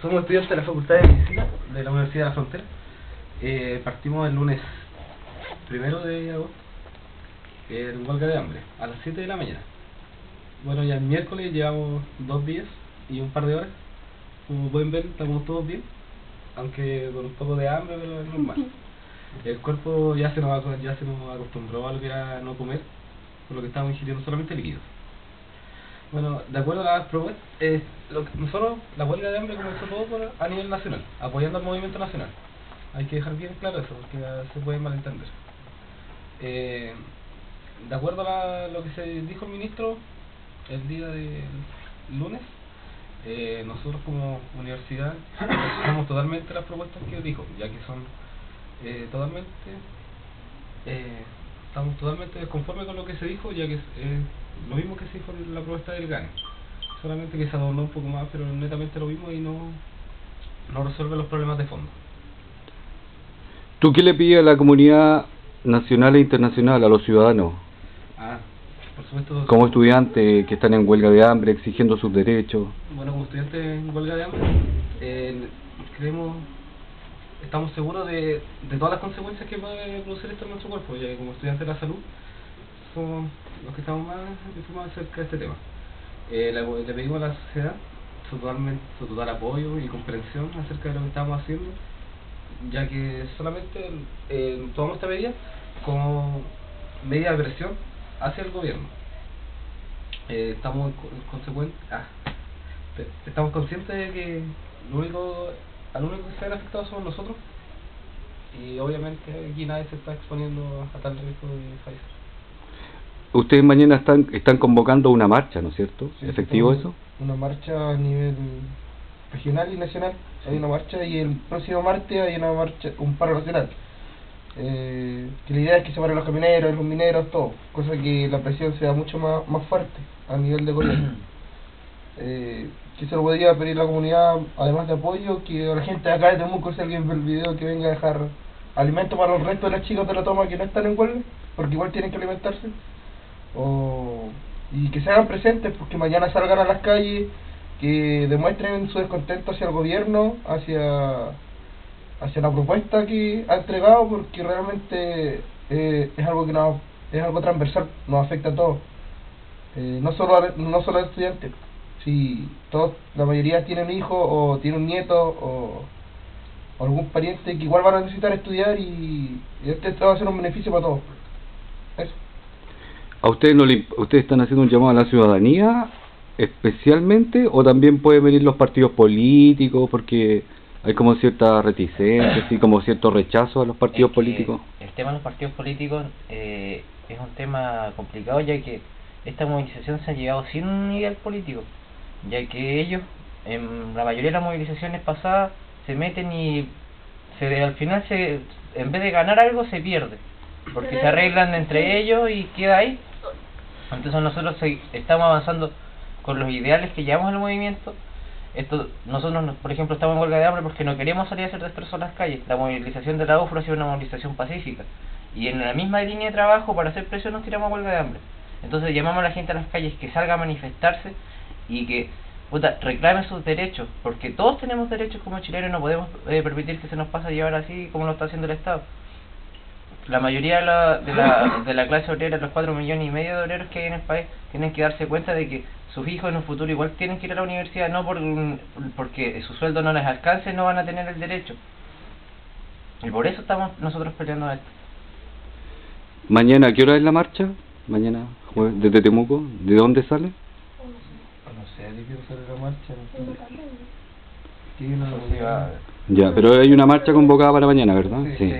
Somos estudiantes de la Facultad de Medicina de la Universidad de la Frontera. Partimos el lunes 1 de agosto en huelga de hambre a las 7 de la mañana. Bueno, ya el miércoles llevamos 2 días y un par de horas. Como pueden ver, estamos todos bien, aunque con un poco de hambre, pero es normal. El cuerpo ya se nos acostumbró a lo que era no comer, por lo que estamos ingiriendo solamente líquidos. Bueno, de acuerdo a las propuestas, nosotros, la huelga de hambre comenzó todo a nivel nacional, apoyando al movimiento nacional. Hay que dejar bien claro eso, porque se puede malentender. De acuerdo a lo que se dijo el ministro el día del lunes, nosotros como universidad rechazamos totalmente las propuestas que dijo, ya que son estamos totalmente desconformes con lo que se dijo, ya que es lo mismo que se dijo en la propuesta del GANE, solamente que se adornó un poco más, pero netamente lo mismo y no resuelve los problemas de fondo. ¿Tú qué le pides a la comunidad nacional e internacional, a los ciudadanos? Por supuesto, como estudiantes que están en huelga de hambre, exigiendo sus derechos. Bueno, como estudiantes en huelga de hambre, estamos seguros de todas las consecuencias que puede producir esto en nuestro cuerpo, ya que como estudiantes de la salud somos los que estamos más informados acerca de este tema. Le pedimos a la sociedad su total apoyo y comprensión acerca de lo que estamos haciendo, ya que solamente tomamos esta medida como medida de presión hacia el gobierno. Estamos conscientes de que al único que se ven afectados somos nosotros, y obviamente aquí nadie se está exponiendo a tal riesgo de fallecer. Ustedes mañana están convocando una marcha, ¿no es cierto? Sí, ¿Efectivo eso? Una marcha a nivel regional y nacional. Sí. Hay una marcha, y el próximo martes hay una marcha, un paro nacional. Que la idea es que se paren los camioneros, los mineros, todo, cosa que la presión sea mucho más fuerte a nivel de gobierno. Que se lo podría pedir la comunidad, además de apoyo, que la gente de acá de Temuco, si alguien ve el video, que venga a dejar alimento para los restos de las chicas de la toma que no están en huelga, porque igual tienen que alimentarse. Y que se hagan presentes, porque mañana salgan a las calles, que demuestren su descontento hacia el gobierno, hacia la propuesta que ha entregado, porque realmente es algo es algo transversal, nos afecta a todos, no solo a los estudiantes. Si todos, la mayoría tienen hijos o tienen un nieto o algún pariente que igual van a necesitar estudiar, y este va a ser un beneficio para todos. Eso. ¿A ustedes están haciendo un llamado a la ciudadanía especialmente, o también pueden venir los partidos políticos, porque hay como cierta reticencia, así como cierto rechazo a los partidos políticos? El tema de los partidos políticos es un tema complicado, ya que esta movilización se ha llevado sin un ideal político, ya que ellos, en la mayoría de las movilizaciones pasadas, se meten y al final en vez de ganar algo se pierde, porque se arreglan entre ellos y queda ahí. Entonces nosotros estamos avanzando con los ideales que llevamos al movimiento. Nosotros, por ejemplo, estamos en huelga de hambre porque no queremos salir a hacer destrozo a las calles. La movilización de la UFRO ha sido una movilización pacífica, y en la misma línea de trabajo, para hacer presión, nos tiramos a huelga de hambre. Entonces llamamos a la gente a las calles que salga a manifestarse y que reclamen sus derechos, porque todos tenemos derechos como chilenos, y no podemos permitir que se nos pase a llevar así como lo está haciendo el Estado. La mayoría de la clase obrera, los 4,5 millones de obreros que hay en el país, tienen que darse cuenta de que sus hijos en un futuro igual tienen que ir a la universidad, no porque su sueldo no les alcance, no van a tener el derecho. Y por eso estamos nosotros peleando esto. ¿Mañana a qué hora es la marcha? Mañana, jueves, desde Temuco. ¿De dónde sale? No sé, ¿de qué sale la marcha? Ya, pero hay una marcha convocada para mañana, ¿verdad? Sí.